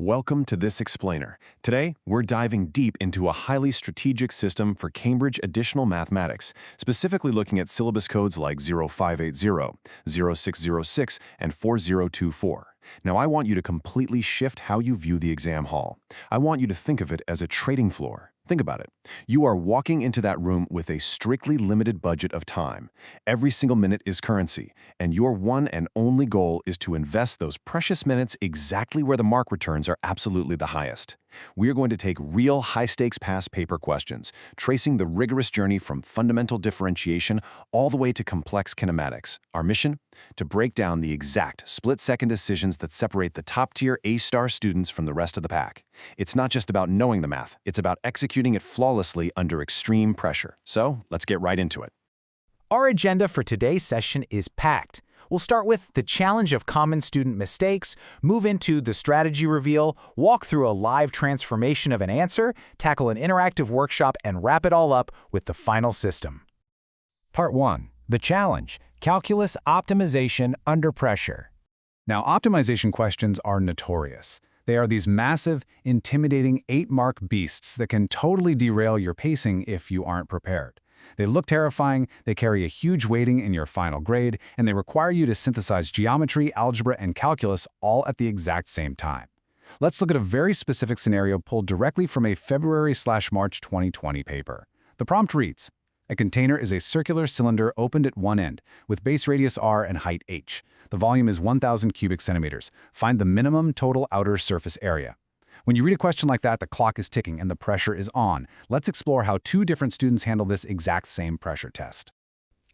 Welcome to This Explainer. Today, we're diving deep into a highly strategic system for Cambridge additional mathematics, specifically looking at syllabus codes like 0580, 0606, and 4024. Now, I want you to completely shift how you view the exam hall. I want you to think of it as a trading floor. Think about it. You are walking into that room with a strictly limited budget of time. Every single minute is currency, and your one and only goal is to invest those precious minutes exactly where the mark returns are absolutely the highest. We are going to take real high-stakes past paper questions, tracing the rigorous journey from fundamental differentiation all the way to complex kinematics. Our mission? To break down the exact split-second decisions that separate the top-tier A-star students from the rest of the pack. It's not just about knowing the math, it's about executing it flawlessly under extreme pressure. So, let's get right into it. Our agenda for today's session is packed. We'll start with the challenge of common student mistakes, move into the strategy reveal, walk through a live transformation of an answer, tackle an interactive workshop, and wrap it all up with the final system. Part 1. The challenge: calculus optimization under pressure. Now, optimization questions are notorious. They are these massive, intimidating 8-mark beasts that can totally derail your pacing if you aren't prepared. They look terrifying, they carry a huge weighting in your final grade, and they require you to synthesize geometry, algebra, and calculus all at the exact same time. Let's look at a very specific scenario pulled directly from a February/March 2020 paper. The prompt reads: a container is a circular cylinder opened at one end, with base radius r and height h. The volume is 1,000 cubic centimeters. Find the minimum total outer surface area. When you read a question like that, the clock is ticking and the pressure is on. Let's explore how two different students handle this exact same pressure test.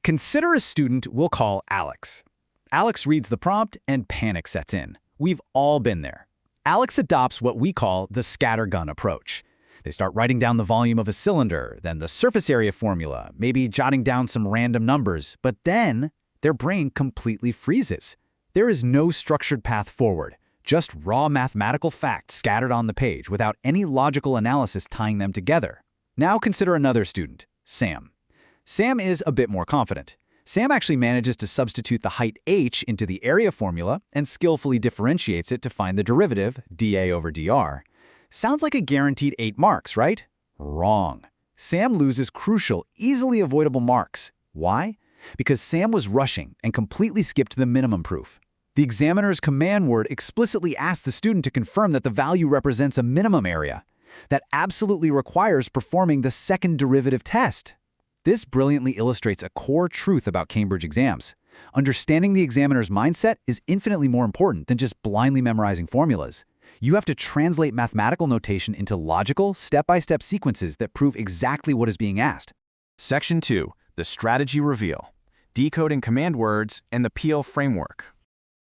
Consider a student we'll call Alex. Alex reads the prompt and panic sets in. We've all been there. Alex adopts what we call the scattergun approach. They start writing down the volume of a cylinder, then the surface area formula, maybe jotting down some random numbers, but then their brain completely freezes. There is no structured path forward. Just raw mathematical facts scattered on the page without any logical analysis tying them together. Now consider another student, Sam. Sam is a bit more confident. Sam actually manages to substitute the height h into the area formula and skillfully differentiates it to find the derivative, dA over dr. Sounds like a guaranteed 8 marks, right? Wrong. Sam loses crucial, easily avoidable marks. Why? Because Sam was rushing and completely skipped the minimum proof. The examiner's command word explicitly asks the student to confirm that the value represents a minimum area. That absolutely requires performing the second derivative test. This brilliantly illustrates a core truth about Cambridge exams. Understanding the examiner's mindset is infinitely more important than just blindly memorizing formulas. You have to translate mathematical notation into logical, step-by-step sequences that prove exactly what is being asked. Section 2. The strategy reveal. Decoding command words and the Peel framework.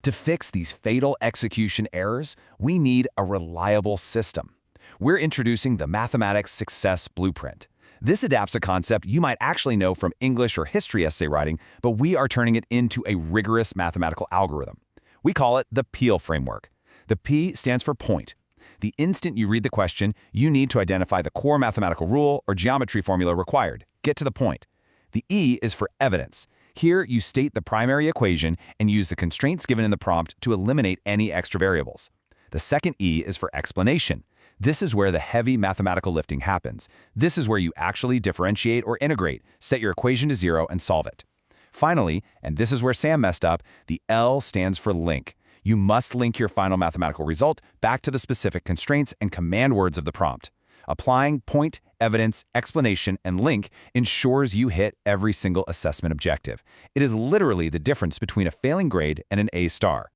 To fix these fatal execution errors, we need a reliable system. We're introducing the Mathematics Success Blueprint. This adapts a concept you might actually know from English or history essay writing, but we are turning it into a rigorous mathematical algorithm. We call it the Peel framework. The P stands for point. The instant you read the question, you need to identify the core mathematical rule or geometry formula required. Get to the point. The E is for evidence. Here, you state the primary equation and use the constraints given in the prompt to eliminate any extra variables. The second E is for explanation. This is where the heavy mathematical lifting happens. This is where you actually differentiate or integrate, set your equation to 0, and solve it. Finally, and this is where Sam messed up, the L stands for link. You must link your final mathematical result back to the specific constraints and command words of the prompt. Applying point, evidence, explanation, and link ensures you hit every single assessment objective. It is literally the difference between a failing grade and an A star.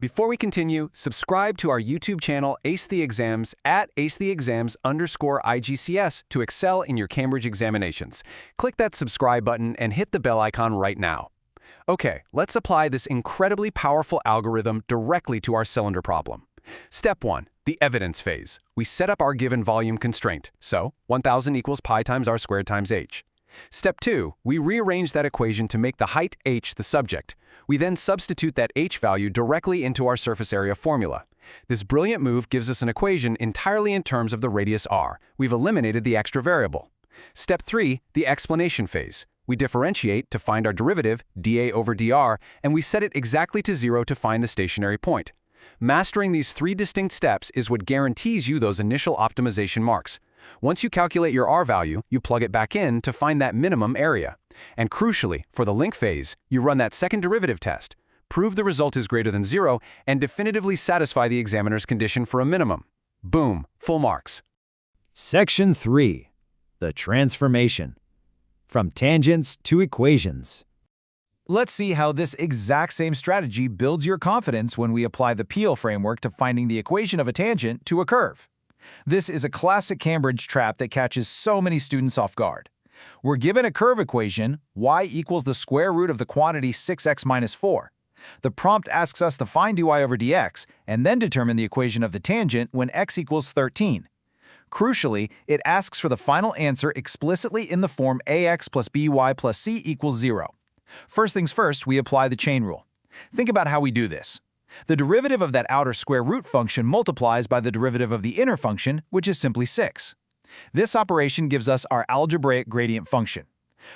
Before we continue, subscribe to our YouTube channel Ace the Exams at @acetheexams_IGCS to excel in your Cambridge examinations. Click that subscribe button and hit the bell icon right now. Okay, let's apply this incredibly powerful algorithm directly to our cylinder problem. Step 1. The evidence phase. We set up our given volume constraint, so 1,000 equals pi times r squared times h. Step 2. We rearrange that equation to make the height h the subject. We then substitute that h value directly into our surface area formula. This brilliant move gives us an equation entirely in terms of the radius r. We've eliminated the extra variable. Step 3. The explanation phase. We differentiate to find our derivative, dA over dr, and we set it exactly to 0 to find the stationary point. Mastering these 3 distinct steps is what guarantees you those initial optimization marks. Once you calculate your R value, you plug it back in to find that minimum area. And crucially, for the link phase, you run that second derivative test, prove the result is greater than 0, and definitively satisfy the examiner's condition for a minimum. Boom, full marks. Section 3. The transformation. From tangents to equations. Let's see how this exact same strategy builds your confidence when we apply the Peel framework to finding the equation of a tangent to a curve. This is a classic Cambridge trap that catches so many students off guard. We're given a curve equation, y equals the square root of the quantity 6x minus 4. The prompt asks us to find dy over dx and then determine the equation of the tangent when x equals 13. Crucially, it asks for the final answer explicitly in the form ax plus by plus c equals 0. First things first, we apply the chain rule. Think about how we do this. The derivative of that outer square root function multiplies by the derivative of the inner function, which is simply 6. This operation gives us our algebraic gradient function.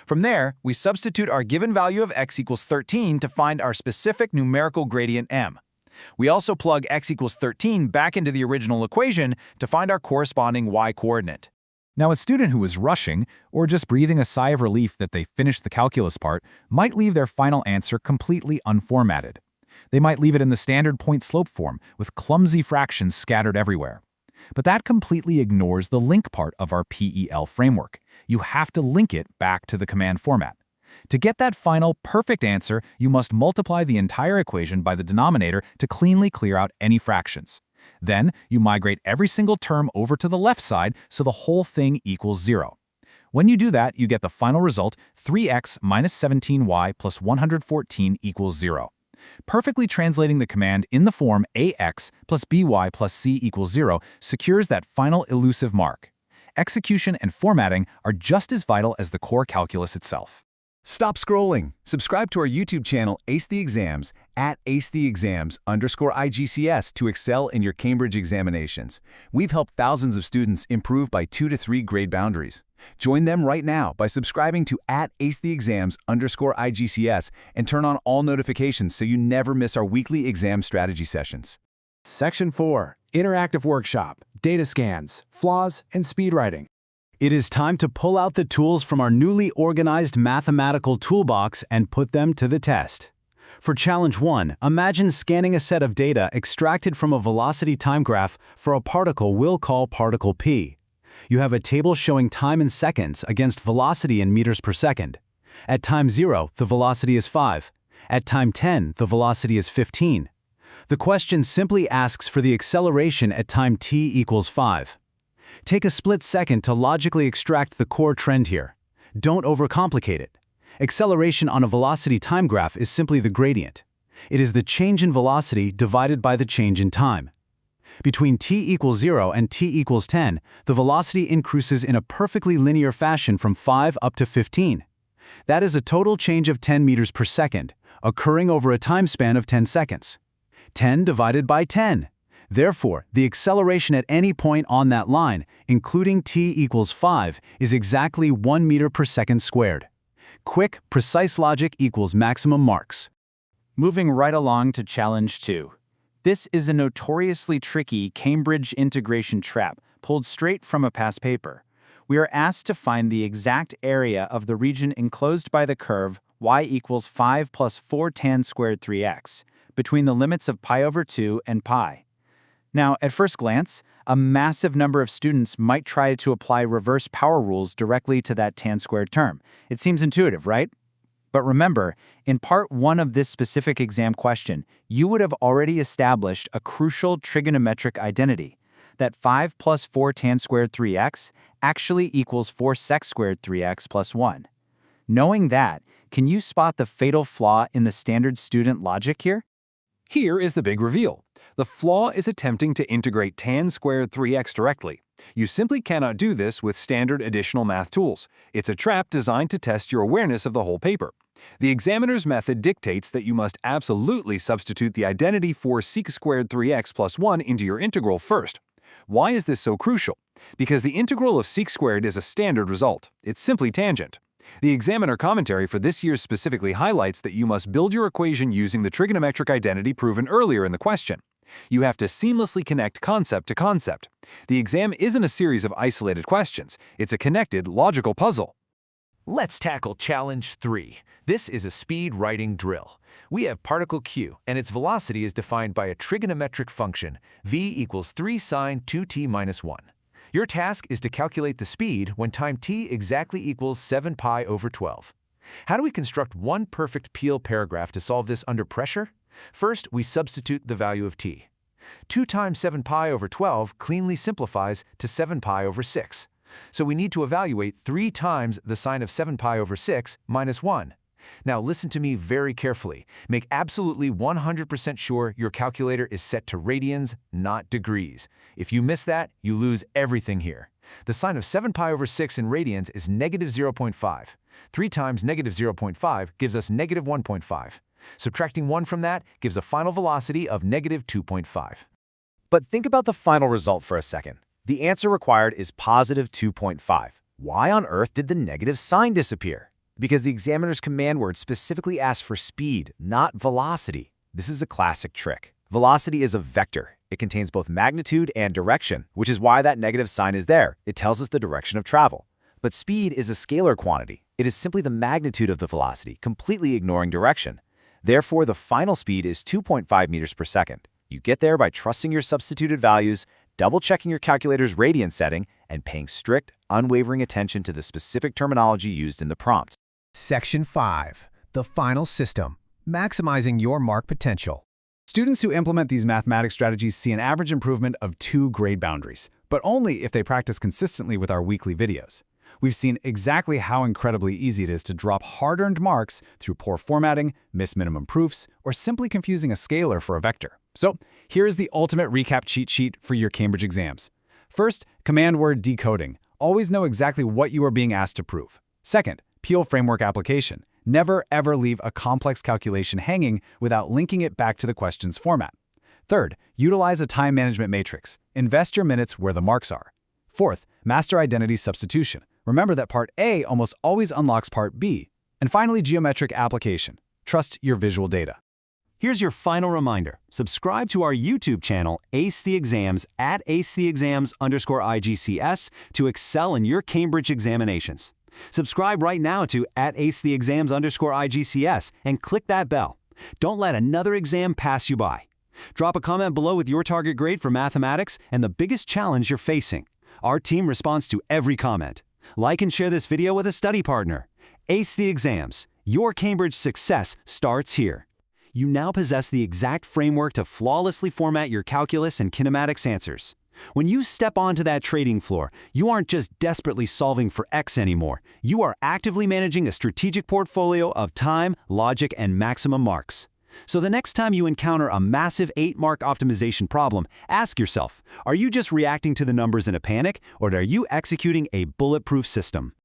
From there, we substitute our given value of x equals 13 to find our specific numerical gradient m. We also plug x equals 13 back into the original equation to find our corresponding y-coordinate. Now, a student who is rushing, or just breathing a sigh of relief that they finished the calculus part, might leave their final answer completely unformatted. They might leave it in the standard point-slope form, with clumsy fractions scattered everywhere. But that completely ignores the link part of our PEL framework. You have to link it back to the command format. To get that final, perfect answer, you must multiply the entire equation by the denominator to cleanly clear out any fractions. Then, you migrate every single term over to the left side so the whole thing equals 0. When you do that, you get the final result, 3x minus 17y plus 114 equals 0. Perfectly translating the command in the form ax plus by plus c equals 0 secures that final elusive mark. Execution and formatting are just as vital as the core calculus itself. Stop scrolling. Subscribe to our YouTube channel, Ace the Exams, at @acetheexams_IGCS to excel in your Cambridge examinations. We've helped thousands of students improve by 2 to 3 grade boundaries. Join them right now by subscribing to @acetheexams_IGCS and turn on all notifications so you never miss our weekly exam strategy sessions. Section 4. Interactive Workshop, Data Scans, Flaws, and Speed Writing. It is time to pull out the tools from our newly organized mathematical toolbox and put them to the test. For Challenge 1, imagine scanning a set of data extracted from a velocity time graph for a particle we'll call particle P. You have a table showing time in seconds against velocity in meters per second. At time 0, the velocity is 5. At time 10, the velocity is 15. The question simply asks for the acceleration at time t equals 5. Take a split second to logically extract the core trend here. Don't overcomplicate it. Acceleration on a velocity time graph is simply the gradient. It is the change in velocity divided by the change in time. Between t equals 0 and t equals 10, the velocity increases in a perfectly linear fashion from 5 up to 15. That is a total change of 10 meters per second, occurring over a time span of 10 seconds. 10 divided by 10. Therefore, the acceleration at any point on that line, including t equals 5, is exactly 1 meter per second squared. Quick, precise logic equals maximum marks. Moving right along to Challenge 2. This is a notoriously tricky Cambridge integration trap pulled straight from a past paper. We are asked to find the exact area of the region enclosed by the curve y equals 5 plus 4 tan squared 3x, between the limits of pi over 2 and pi. Now, at first glance, a massive number of students might try to apply reverse power rules directly to that tan squared term. It seems intuitive, right? But remember, in part 1 of this specific exam question, you would have already established a crucial trigonometric identity, that 5 plus 4 tan squared 3x actually equals 4 sec squared 3x plus 1. Knowing that, can you spot the fatal flaw in the standard student logic here? Here is the big reveal. The flaw is attempting to integrate tan squared 3x directly. You simply cannot do this with standard additional math tools. It's a trap designed to test your awareness of the whole paper. The examiner's method dictates that you must absolutely substitute the identity 4 sec squared 3x plus 1 into your integral first. Why is this so crucial? Because the integral of sec squared is a standard result. It's simply tangent. The examiner commentary for this year specifically highlights that you must build your equation using the trigonometric identity proven earlier in the question. You have to seamlessly connect concept to concept. The exam isn't a series of isolated questions. It's a connected, logical puzzle. Let's tackle Challenge 3. This is a speed writing drill. We have particle q, and its velocity is defined by a trigonometric function, v equals 3 sine 2t minus 1. Your task is to calculate the speed when time t exactly equals 7 pi over 12. How do we construct one perfect Peel paragraph to solve this under pressure? First, we substitute the value of t. 2 times 7 pi over 12 cleanly simplifies to 7 pi over 6. So we need to evaluate 3 times the sine of 7 pi over 6 minus 1. Now listen to me very carefully. Make absolutely 100% sure your calculator is set to radians, not degrees. If you miss that, you lose everything here. The sine of 7 pi over 6 in radians is negative 0.5. 3 times negative 0.5 gives us negative 1.5. Subtracting 1 from that gives a final velocity of negative 2.5. But think about the final result for a second. The answer required is positive 2.5. Why on earth did the negative sign disappear? Because the examiner's command word specifically asked for speed, not velocity. This is a classic trick. Velocity is a vector. It contains both magnitude and direction, which is why that negative sign is there. It tells us the direction of travel. But speed is a scalar quantity. It is simply the magnitude of the velocity, completely ignoring direction. Therefore, the final speed is 2.5 meters per second. You get there by trusting your substituted values, double-checking your calculator's radian setting, and paying strict, unwavering attention to the specific terminology used in the prompt. Section 5. The Final System. Maximizing your mark potential. Students who implement these mathematics strategies see an average improvement of 2 grade boundaries, but only if they practice consistently with our weekly videos. We've seen exactly how incredibly easy it is to drop hard-earned marks through poor formatting, missed minimum proofs, or simply confusing a scalar for a vector. So here's the ultimate recap cheat sheet for your Cambridge exams. First, command word decoding. Always know exactly what you are being asked to prove. Second, Peel framework application. Never ever leave a complex calculation hanging without linking it back to the question's format. Third, utilize a time management matrix. Invest your minutes where the marks are. Fourth, master identity substitution. Remember that part A almost always unlocks part B. And finally, geometric application. Trust your visual data. Here's your final reminder. Subscribe to our YouTube channel, Ace the Exams, at @acetheexams_IGCS to excel in your Cambridge examinations. Subscribe right now to @acetheexams_IGCS and click that bell. Don't let another exam pass you by. Drop a comment below with your target grade for mathematics and the biggest challenge you're facing. Our team responds to every comment. Like and share this video with a study partner. Ace the Exams. Your Cambridge success starts here. You now possess the exact framework to flawlessly format your calculus and kinematics answers. When you step onto that trading floor, you aren't just desperately solving for X anymore. You are actively managing a strategic portfolio of time, logic, and maximum marks. So the next time you encounter a massive 8-mark optimization problem, ask yourself, are you just reacting to the numbers in a panic, or are you executing a bulletproof system?